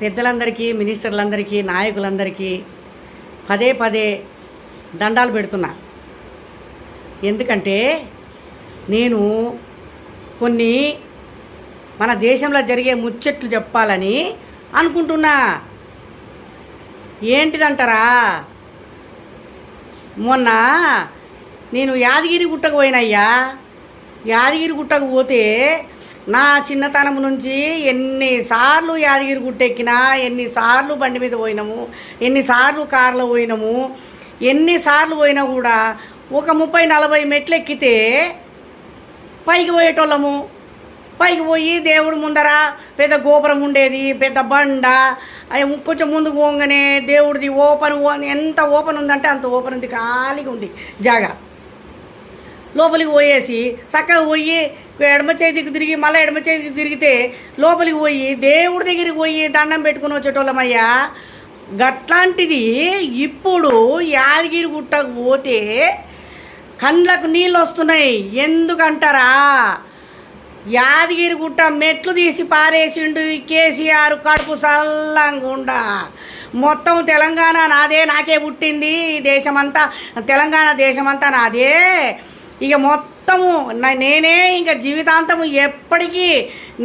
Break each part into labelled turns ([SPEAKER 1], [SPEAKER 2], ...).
[SPEAKER 1] పెద్దలందరికీ, మినిస్టర్లందరికీ, నాయకులందరికీ పదే పదే దండాలు పెడుతున్నా. ఎందుకంటే నేను కొన్ని మన దేశంలో జరిగే ముచ్చట్లు చెప్పాలని అనుకుంటున్నా. ఏంటిదంటారా, మొన్న నేను యాదగిరి గుట్టకు పోయినయ్యా. యాదగిరి గుట్టకు పోతే నా చిన్నతనం నుంచి ఎన్నిసార్లు యాదగిరి గుట్ట ఎక్కినా, ఎన్నిసార్లు బండి మీద పోయినాము, ఎన్నిసార్లు కార్లో పోయినాము, ఎన్నిసార్లు పోయినా కూడా ఒక 30-40 మెట్లు ఎక్కితే పైకి పోయేటోళ్ళము. పైకి పోయి దేవుడు ముందర పెద్ద గోపురం ఉండేది, పెద్ద బండ. కొంచెం ముందుకు పోగానే దేవుడిది ఓపెన్, ఎంత ఓపెన్ ఉందంటే అంత ఓపెన్ ఉంది, ఖాళీగా ఉంది జాగా. లోపలికి పోయేసి చక్కగా పోయి ఎడమ చేతికి తిరిగి మళ్ళీ ఎడమ చేతికి తిరిగితే లోపలికి పోయి దేవుడి దగ్గరికి పోయి దండం పెట్టుకుని వచ్చేటోళ్ళమయ్యా. గట్లాంటిది ఇప్పుడు యాదగిరి గుట్టకు పోతే కండ్లకు నీళ్ళు వస్తున్నాయి. ఎందుకంటారా, యాదగిరి గుట్ట మెట్లు తీసి పారేసిండు కేసీఆర్ కడుపు సల్లంగుండా. మొత్తం తెలంగాణ నాదే, నాకే పుట్టింది దేశమంతా, తెలంగాణ దేశమంతా నాదే, ఇక మొత్తము నేనే, ఇంకా జీవితాంతము ఎప్పటికీ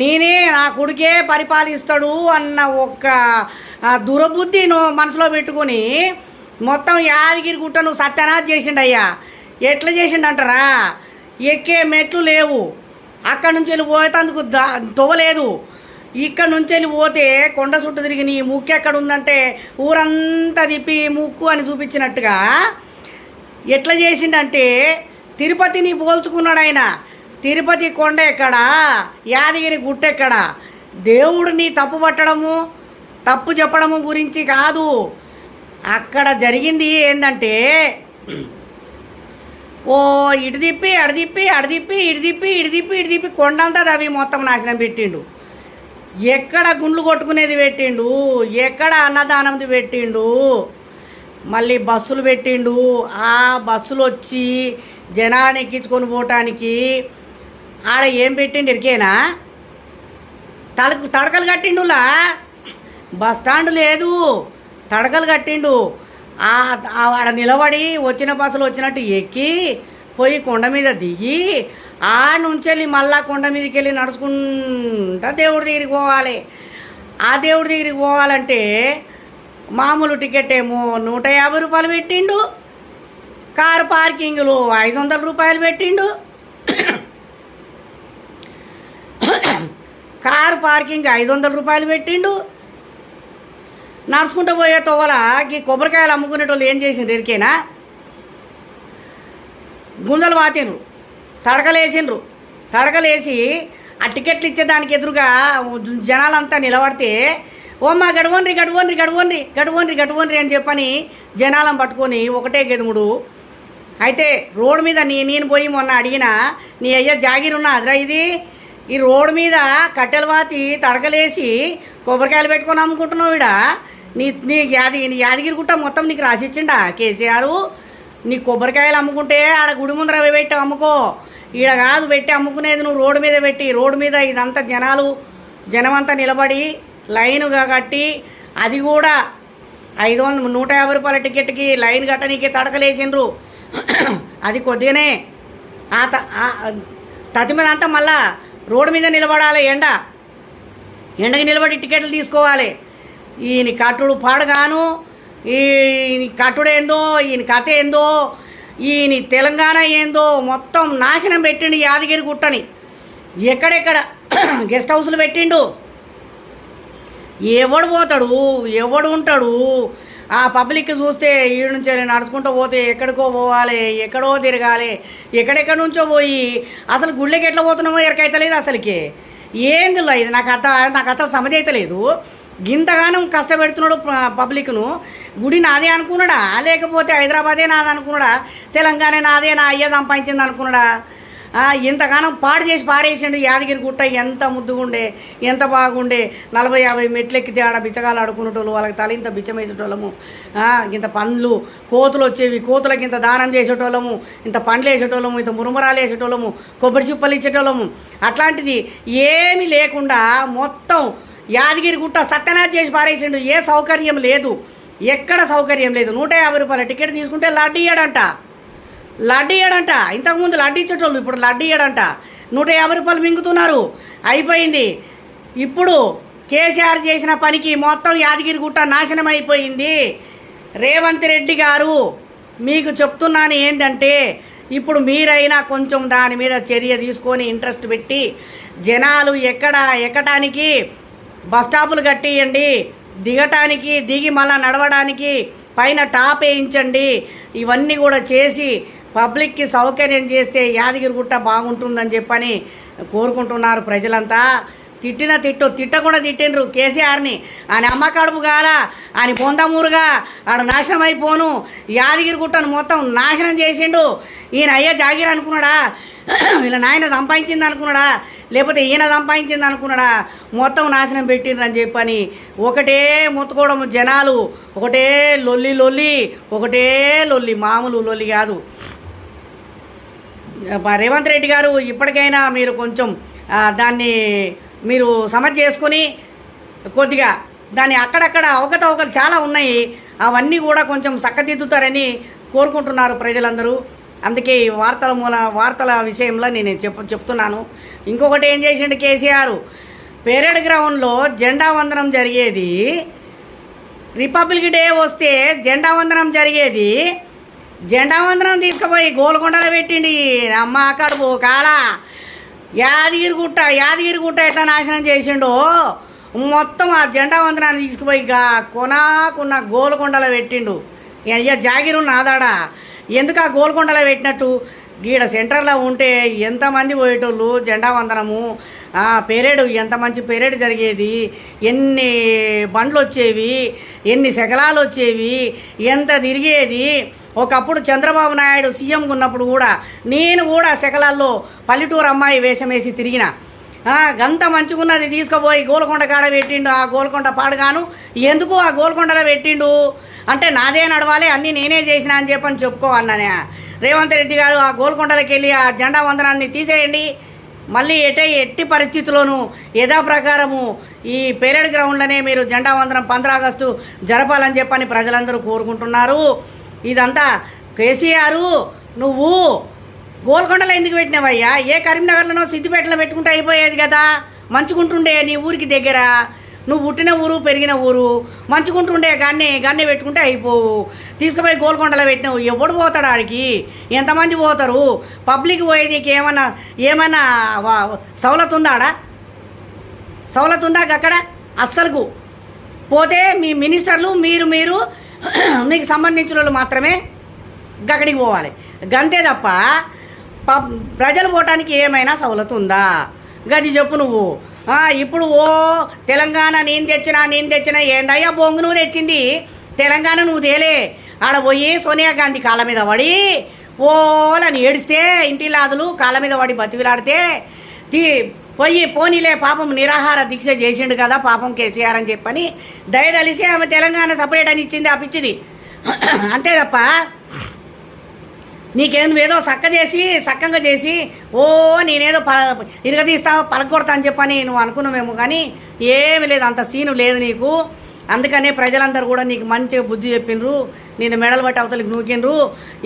[SPEAKER 1] నేనే, నా కొడుకే పరిపాలిస్తాడు అన్న ఒక్క దురబుద్ధి మనసులో పెట్టుకొని మొత్తం యాదగిరి గుట్టను సత్యనాథ్ చేసిండయ్యా. ఎట్లా చేసిండంటారా, ఎక్కే మెట్లు లేవు, అక్కడి నుంచి వెళ్ళి పోయేందుకు తోవలేదు. ఇక్కడ నుంచి వెళ్ళి పోతే కొండ చుట్టూ తిరిగి నీ ముక్కు ఎక్కడ ఉందంటే ఊరంతా తిప్పి ముక్కు అని చూపించినట్టుగా ఎట్లా చేసిండంటే తిరుపతిని పోల్చుకున్నాడు ఆయన. తిరుపతి కొండ ఎక్కడ, యాదగిరి గుట్ట ఎక్కడ. దేవుడిని తప్పు పట్టడము, తప్పు చెప్పడము గురించి కాదు. అక్కడ జరిగింది ఏంటంటే, ఓ ఇటు తిప్పి అడు తిప్పి అడు తిప్పి ఇటు తిప్పి ఇటు తిప్పి ఇటు తిప్పి కొండంతా అవి మొత్తం నాశనం పెట్టిండు. ఎక్కడ గుండ్లు కొట్టుకునేది పెట్టిండు, ఎక్కడ అన్నదానంది పెట్టిండు, మళ్ళీ బస్సులు పెట్టిండు. ఆ బస్సులు వచ్చి జనాలను ఎక్కించుకొని పోవటానికి ఆడ ఏం పెట్టిండు ఎరికేనా, తడకలు కట్టిండులా. బస్ స్టాండ్ లేదు, తడకలు కట్టిండు. ఆడ నిలబడి వచ్చిన బస్సులు వచ్చినట్టు ఎక్కి పోయి కొండ మీద దిగి ఆ నుంచి వెళ్ళి మళ్ళా కొండ మీదకి వెళ్ళి నడుచుకుంటా దేవుడి దగ్గరికి పోవాలి. ఆ దేవుడి దగ్గరికి పోవాలంటే మామూలు టికెట్ ఏమో 150 రూపాయలు పెట్టిండు, కారు పార్కింగ్లు 500 రూపాయలు పెట్టిండు. కారు పార్కింగ్ 500 రూపాయలు పెట్టిండు. నడుచుకుంటూ పోయే తోవలకి కొబ్బరికాయలు అమ్ముకునేటోళ్ళు ఏం చేసిండ్రు ఎరికేనా, గుంజలు వాతిండ్రు, తడకలేసిండ్రు. తడకలేసి ఆ టికెట్లు ఇచ్చేదానికి ఎదురుగా జనాలంతా నిలబడితే ఓమ్మ గడవన్రి గడవన్రి గడవన్రి గడవన్రి గడవన్రి అని చెప్పని జనాలను పట్టుకొని ఒకటే గెదుముడు. అయితే రోడ్డు మీద నేను పోయి మొన్న అడిగినా, నీ అయ్యా జాగిరున్నా అదిరా ఇది, ఈ రోడ్డు మీద కట్టెలు వాతి తడకలేసి కొబ్బరికాయలు పెట్టుకొని అమ్ముకుంటున్నావు. ఇడ నీ యాదగిరి గుట్ట మొత్తం నీకు రాసిచ్చిండా కేసీఆర్? నీ కొబ్బరికాయలు అమ్ముకుంటే ఆడ గుడి ముందర పెట్టి అమ్ముకో, ఈడ కాదు పెట్టి అమ్ముకునేది, నువ్వు రోడ్డు మీద పెట్టి. రోడ్డు మీద ఇదంతా జనమంతా నిలబడి లైనుగా కట్టి, అది కూడా 150 రూపాయల టికెట్కి లైన్ కట్టనీకి తడకలేసిండ్రు. అది కొద్దిగానే తది మీద అంతా మళ్ళా రోడ్డు మీద నిలబడాలి, ఎండకి నిలబడి టికెట్లు తీసుకోవాలి. ఈయన కట్టుడు పాడుగాను, ఈయన కట్టుడేందో, ఈయన కథ ఏందో, ఈయన తెలంగాణ ఏందో మొత్తం నాశనం పెట్టిండు యాదగిరి గుట్టని. ఎక్కడెక్కడ గెస్ట్ హౌస్లు పెట్టిండు. ఎవడు పోతాడు, ఎవడు ఉంటాడు? ఆ పబ్లిక్ చూస్తే ఈడు నుంచి నడుచుకుంటూ పోతే ఎక్కడికో పోవాలి, ఎక్కడో తిరగాలి, ఎక్కడెక్కడి నుంచో పోయి అసలు గుళ్ళకి ఎట్లా పోతున్నామో ఎరకైతలేదు. అసలుకి ఏందిలో ఇది నాకు అసలు సమజ్ అవుతలేదు. గింతగానం కష్టపెడుతున్నాడు పబ్లిక్ను. గుడి నాదే అనుకున్నాడా, లేకపోతే హైదరాబాదే నాది అనుకున్నాడా, తెలంగాణ నాదే, నా అయ్య సంపాదించింది అనుకున్నాడా? ఇంతగానం పాడు చేసి పారేసిండు యాదగిరి గుట్ట. ఎంత ముద్దుగుండే, ఎంత బాగుండే. 40-50 మెట్లెక్కితే ఆడ బిచ్చగాలు ఆడుకునేటోళ్ళు, వాళ్ళకి తల ఇంత బిచ్చం వేసేటోళ్ళము, ఇంత పండ్లు కోతులు వచ్చేవి, కోతులకి ఇంత దానం చేసేటోళ్ళము, ఇంత పండ్లు వేసేటోళ్ళము, ఇంత మురుమురాలు వేసేటోళ్ళము, కొబ్బరి చిప్పలు ఇచ్చేటోళ్ళము. అట్లాంటిది ఏమీ లేకుండా మొత్తం యాదగిరి గుట్ట సత్యనాథ్ చేసి పారేసిండు. ఏ సౌకర్యం లేదు, ఎక్కడ సౌకర్యం లేదు. 150 రూపాయల టికెట్ తీసుకుంటే లడ్డు ఇయ్యాడంట. ఇంతకుముందు లడ్డు ఇచ్చేటోళ్ళు, ఇప్పుడు లడ్డు ఇయ్యాడంట. 150 రూపాయలు మింగుతున్నారు. అయిపోయింది. ఇప్పుడు కేసీఆర్ చేసిన పనికి మొత్తం యాదగిరి గుట్ట నాశనం అయిపోయింది. రేవంత్ రెడ్డి గారు మీకు చెప్తున్నాను ఏంటంటే, ఇప్పుడు మీరైనా కొంచెం దాని మీద చర్య తీసుకొని ఇంట్రెస్ట్ పెట్టి జనాలు ఎక్కటానికి బస్ స్టాపులు కట్టియండి, దిగి మళ్ళీ నడవడానికి పైన టాప్ వేయించండి. ఇవన్నీ కూడా చేసి పబ్లిక్కి సౌకర్యం చేస్తే యాదగిరిగుట్ట బాగుంటుందని చెప్పని కోరుకుంటున్నారు ప్రజలంతా. తిట్టకుండా తిట్టిండ్రు కేసీఆర్ని. ఆయన అమ్మ కడుపు కాల, ఆయన పొందమూరుగా ఆడ నాశనం అయిపోను. యాదగిరిగుట్టను మొత్తం నాశనం చేసిండు. ఈయన అయ్యే జాగిరి అనుకున్నాడా, వీళ్ళ నాయన సంపాదించింది అనుకున్నాడా, లేకపోతే ఈయన సంపాదించింది అనుకున్నాడా? మొత్తం నాశనం పెట్టిండ్రని చెప్పని ఒకటే మొత్తుకోవడం జనాలు. ఒకటే లొల్లి, మామూలు లొల్లి కాదు. రేవంత్ రెడ్డి గారు ఇప్పటికైనా మీరు కొంచెం దాన్ని మీరు సమస్య చేసుకొని కొద్దిగా దాన్ని అక్కడక్కడ అవకతవకలు చాలా ఉన్నాయి, అవన్నీ కూడా కొంచెం చక్కదిద్దుతారని కోరుకుంటున్నారు ప్రజలందరూ. అందుకే ఈ వార్తల విషయంలో నేను చెప్తున్నాను. ఇంకొకటి ఏం చేసిండు కేసీఆర్, పెరేడ్ గ్రౌండ్లో జెండా వందనం జరిగేది, రిపబ్లిక్ డే వస్తే జెండా వందనం జరిగేది. జెండా వందనం తీసుకుపోయి గోల్కొండలో పెట్టిండి. అమ్మ కడుపు కాల. యాదగిరిగుట్ట ఎట్లా నాశనం చేసిండో మొత్తం ఆ జెండా వందనాన్ని తీసుకుపోయి కొనాకున్న గోల్కొండలో పెట్టిండు. అయ్యా జాగిరు నాదాడా, ఎందుకు ఆ గోల్కొండలో పెట్టినట్టు? గీడ సెంటర్లో ఉంటే ఎంతమంది పోయేటోళ్ళు జెండా వందనము, పెరేడు ఎంత మంచి పెరేడ్ జరిగేది, ఎన్ని బండ్లు వచ్చేవి, ఎన్ని శకలాలు వచ్చేవి, ఎంత తిరిగేది. ఒకప్పుడు చంద్రబాబు నాయుడు సీఎంగా ఉన్నప్పుడు కూడా నేను కూడా శకలాల్లో పల్లెటూరు అమ్మాయి వేషం వేసి తిరిగిన. గంత మంచిగున్నది తీసుకుపోయి గోల్కొండ కాడ పెట్టిండు. ఆ గోల్కొండ పాడుగాను ఎందుకు ఆ గోల్కొండలో పెట్టిండు అంటే నాదే నడవాలి, అన్నీ నేనే చేసిన అని చెప్పని చెప్పుకోవాలనే రేవంత్ రెడ్డి గారు. ఆ గోల్కొండలకి వెళ్ళి ఆ జెండా వందనాన్ని తీసేయండి. మళ్ళీ ఎట్టి పరిస్థితుల్లోనూ యథాప్రకారము ఈ పెరేడ్ గ్రౌండ్లోనే మీరు జెండా వందనం 15 ఆగస్టు జరపాలని చెప్పని ప్రజలందరూ కోరుకుంటున్నారు. ఇదంతా కేసీఆర్ నువ్వు గోల్కొండలో ఎందుకు పెట్టినావయ్యా? ఏ కరీంనగర్లోనో సిద్దిపేటలో పెట్టుకుంటే అయిపోయేది కదా, మంచుకుంటుండే. నీ ఊరికి దగ్గర, నువ్వు పుట్టిన ఊరు పెరిగిన ఊరు, మంచుకుంటుండే. గన్నే పెట్టుకుంటే అయిపోవు. తీసుకుపోయి గోల్కొండలో పెట్టినావు. ఎవడు పోతాడు ఆడికి? ఎంతమంది పోతారు? పబ్లిక్ పోయేది నీకు ఏమన్నా సౌలత్ ఉందా? సౌలత్ ఉందా అక్కడ? అస్సలుకు పోతే మీ మినిస్టర్లు మీరు మీకు సంబంధించిన వాళ్ళు మాత్రమే గక్కడికి పోవాలి. గంతే తప్ప ప్రజలు పోవటానికి ఏమైనా సౌలత్ ఉందా? గది చెప్పు నువ్వు. ఇప్పుడు తెలంగాణ నేను తెచ్చినా ఏందయ్యా బొంగు నువ్వు తెచ్చింది? తెలంగాణ నువ్వు తేలే. ఆడ పోయి సోనియా గాంధీ కాళ్ళ మీద పడి ఓలని ఏడిస్తే, ఇంటిలాదులు కాళ్ళ మీద పడి బతివిలాడితే పోనీలే పాపం నిరాహార దీక్ష చేసిండు కదా పాపం కేసీఆర్ అని చెప్పని దయదలిసి ఆమె తెలంగాణ సపరేట్ అని ఇచ్చింది, ఆ పిచ్చిది. అంతే తప్ప నీకేదో చక్కగా చేసి నేనేదో ఇరగదీస్తా పలకొడతా అని చెప్పని నువ్వు అనుకున్నావేమో, కానీ ఏమి లేదు, అంత సీను లేదు నీకు. అందుకనే ప్రజలందరూ కూడా నీకు మంచిగా బుద్ధి చెప్పిండ్రు, నేను మెడలు బట్టి అవతలికి నూకిండ్రు.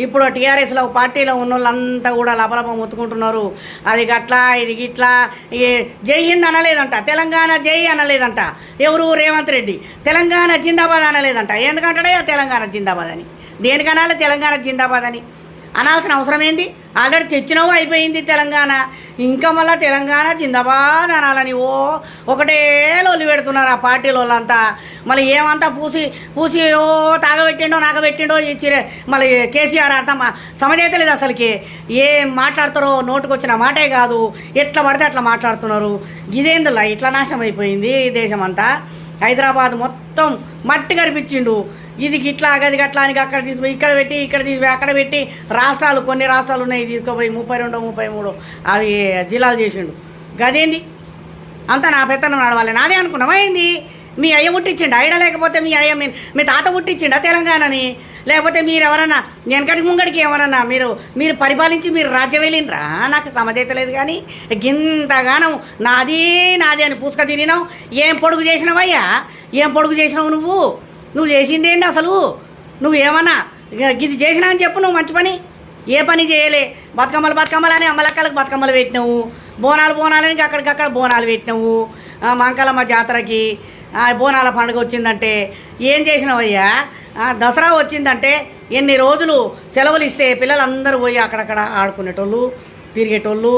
[SPEAKER 1] ఇప్పుడు టీఆర్ఎస్లో పార్టీలో ఉన్న వాళ్ళంతా కూడా లపలప మొత్తుకుంటున్నారు. అది గట్లా ఇది గిట్లా. జై హింద్ అనలేదంట, తెలంగాణ జై అనలేదంట. ఎవరు? రేవంత్ రెడ్డి. తెలంగాణ జిందాబాద్ అనలేదంట. ఎందుకంటాడే తెలంగాణ జిందాబాద్ అని? దేనికనాలి తెలంగాణ జిందాబాద్ అని? అనాల్సిన అవసరం ఏంది? ఆల్రెడీ తెచ్చినావు, అయిపోయింది తెలంగాణ. ఇంకా మళ్ళీ తెలంగాణ జిందాబాద్ అనాలని ఒకటే లొల్లి పెడుతున్నారు ఆ పార్టీలో వాళ్ళంతా. మళ్ళీ ఏమంతా పూసి నాగబెట్టిండో ఇచ్చిరే. మళ్ళీ కేసీఆర్ అర్థం సమజైతే లేదు అసలుకి. ఏం మాట్లాడతారో నోటుకు వచ్చిన మాటే కాదు, ఎట్లా పడితే అట్లా మాట్లాడుతున్నారు. ఇదేందులా ఇట్లా నాశనం అయిపోయింది ఈ దేశం అంతా. హైదరాబాద్ మొత్తం మట్టి కనిపించిండు. ఇది ఇట్లా గది గట్లా అని అక్కడ తీసుకుపోయి ఇక్కడ తీసుకుపోయి అక్కడ పెట్టి కొన్ని రాష్ట్రాలు ఉన్నాయి తీసుకుపోయి 32, 33 అవి జిల్లాలు చేసిండు. గదేంది? అంతా నా పెత్తనం నడవాలి నాదే అనుకున్నావా ఏంది? మీ అయ్య పుట్టించిండు ఐడ, లేకపోతే మీ తాత పుట్టించిండా తెలంగాణని? లేకపోతే మీరు ఎవరన్నా వెనకటి ముంగడికి ఏమన్నా మీరు పరిపాలించి మీరు రాజ్యం వెళ్ళినరా? నాకు సమజైతలేదు. కానీ గింతగానం నాది నాది అని పూసుక తిరిగినావు. ఏం పొడుగు చేసినావయ్యా? ఏం పొడుగు చేసినావు? నువ్వు చేసింది ఏంది అసలు? నువ్వేమన్నా ఇది చేసినా అని చెప్పు. నువ్వు మంచి పని ఏ పని చేయలే. బతుకమ్మలని అమ్మలక్కలకు బతుకమ్మలు పెట్టినావు. బోనాలని అక్కడికక్కడ బోనాలు పెట్టినావు. మంకలమ్మ జాతరకి బోనాల పండుగ వచ్చిందంటే ఏం చేసినావయ్యా? దసరా వచ్చిందంటే ఎన్ని రోజులు సెలవులు ఇస్తే పిల్లలందరూ పోయి అక్కడక్కడ ఆడుకునేటోళ్ళు, తిరిగేటోళ్ళు.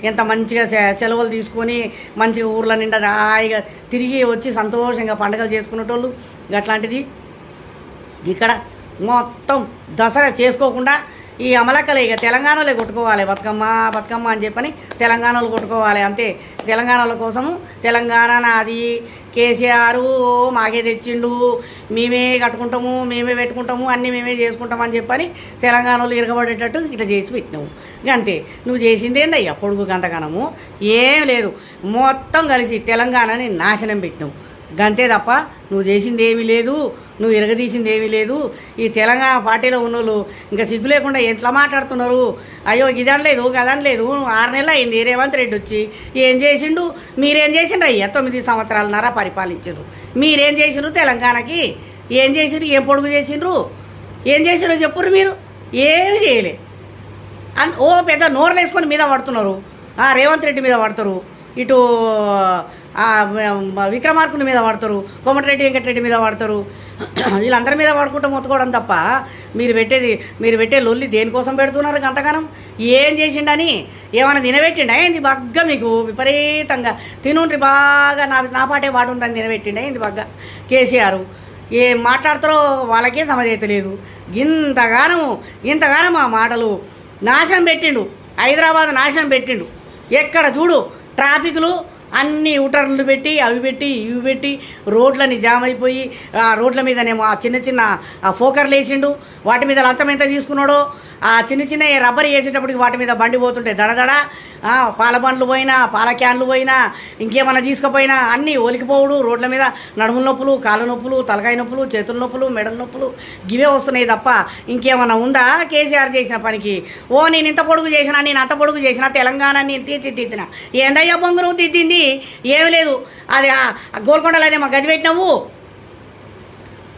[SPEAKER 1] ఎంత మంచిగా సెలవులు తీసుకొని మంచిగా ఊర్ల నిండా హాయిగా తిరిగి వచ్చి సంతోషంగా పండుగలు చేసుకునేటోళ్ళు. అట్లాంటిది ఇక్కడ మొత్తం దసరా చేసుకోకుండా ఈ అమలక్కలే ఇక తెలంగాణలో కొట్టుకోవాలి. బతుకమ్మ అని చెప్పని తెలంగాణలో కొట్టుకోవాలి అంతే. తెలంగాణల కోసము తెలంగాణ నాది, కేసీఆర్ మాకే తెచ్చిండు, మేమే కట్టుకుంటాము, మేమే పెట్టుకుంటాము, అన్నీ మేమే చేసుకుంటాము అని చెప్పని తెలంగాణలో ఇరగబడేటట్టు ఇట్లా చేసి పెట్టినావు. అంతే. నువ్వు చేసింది ఏందయ్యా పొడుగు గంతగానము? ఏం లేదు. మొత్తం కలిసి తెలంగాణని నాశనం పెట్టినావు. గంతే తప్ప నువ్వు చేసింది ఏమీ లేదు, నువ్వు ఇరగదీసింది ఏమీ లేదు. ఈ తెలంగాణ పార్టీలో ఉన్నోళ్ళు ఇంకా సిగ్గు లేకుండా ఎట్లా మాట్లాడుతున్నారు? అయ్యో ఇదనలేదు గదనలేదు. 6 నెలలు అయింది రేవంత్ రెడ్డి వచ్చి. ఏం చేసిండు? మీరేం చేసిండ్రు అయ్యా? 9 సంవత్సరాలన్నర పరిపాలించారు. మీరేం చేసిండ్రు తెలంగాణకి? ఏం చేసిండ్రు? ఏం పొడుగు చేసిండ్రు? ఏం చేసిండ్రో చెప్పుర్రు. మీరు ఏమి చేయలే. పెద్ద నోర్లు వేసుకొని మీద పడుతున్నారు. రేవంత్ రెడ్డి మీద పడతారు, ఇటు విక్రమార్కుని మీద పడతారు, కోమటిరెడ్డి వెంకటరెడ్డి మీద పడతారు. వీళ్ళందరి మీద పడుకుంటూ మొత్తుకోవడం తప్ప మీరు పెట్టే లొల్లి దేనికోసం పెడుతున్నారు అంతగానం? ఏం చేసిండని ఏమైనా తినబెట్టిండా ఏంది? బగ్గా మీకు విపరీతంగా తినుండ్రి బాగా నా పాటే వాడుండని తినబెట్టిండా ఏంది బగ్గా కేసీఆర్? ఏం మాట్లాడతారో వాళ్ళకే సమజైతలేదు. ఇంతగానం ఆ మాటలు నాశనం పెట్టిండు. హైదరాబాద్ నాశనం పెట్టిండు. ఎక్కడ చూడు ట్రాఫిక్లు అన్నీ యూటర్న్లు పెట్టి అవి పెట్టి ఇవి పెట్టి రోడ్లని జామ్ అయిపోయి ఆ రోడ్ల మీదనేమో ఆ చిన్న ఫోకర్లు వేసిండు. వాటి మీద లంచం ఎంత తీసుకున్నాడో ఆ చిన్న రబ్బర్ వేసేటప్పటికి వాటి మీద బండి పోతుంటే దడదడ పాల బండ్లు పోయినా పాల క్యాన్లు పోయినా ఇంకేమైనా తీసుకుపోయినా అన్నీ ఒలికిపోవుడు. రోడ్ల మీద నడుముల నొప్పులు, కాళ్ళ నొప్పులు, తలకాయ నొప్పులు, చేతుల నొప్పులు, మెడల నొప్పులు గివే వస్తున్నాయి తప్ప ఇంకేమైనా ఉందా కేసీఆర్ చేసిన పనికి? నేను ఇంత పొడుగు చేసినా, నేను అంత పొడుగు చేసినా, తెలంగాణ నేను తీర్చిదిద్దిన. ఏందయ్యా బొంగు నువ్వు తిద్దింది? ఏమి లేదు. అది గోల్కొండలోనే మా గది పెట్టినావు,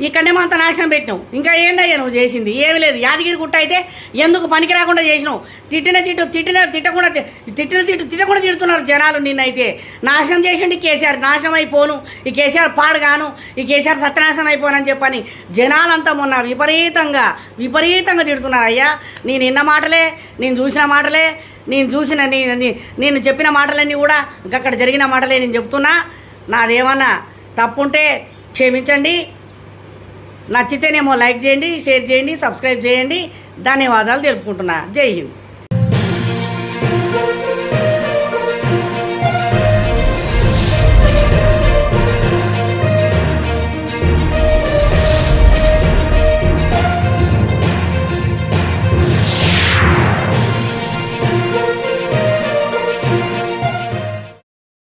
[SPEAKER 1] ఇక్కడనేమో అంత నాశనం పెట్టినావు. ఇంకా ఏందయ్యా నువ్వు చేసింది? ఏమి లేదు. యాదగిరి గుట్ట అయితే ఎందుకు పనికి రాకుండా చేసినావు? తిట్టకుండా తిడుతున్నారు జనాలు. నిన్నైతే నాశనం చేసిండు కేసీఆర్. నాశనం అయిపోను, ఈ కేసీఆర్ పాడుగాను, ఈ కేసీఆర్ సత్యనాశనం అయిపోనని చెప్పని జనాలంతా మొన్న విపరీతంగా తిడుతున్నారు. అయ్యా నేను విన్న మాటలే, నేను చూసిన మాటలే, నేను చెప్పిన మాటలన్నీ కూడా అక్కడ జరిగిన మాటలే నేను చెప్తున్నా. నాదేమన్నా తప్పుంటే క్షమించండి. నచ్చితేనేమో లైక్ చేయండి, షేర్ చేయండి, సబ్స్క్రైబ్ చేయండి. ధన్యవాదాలు తెలుపుకుంటున్నా. జై హింద్.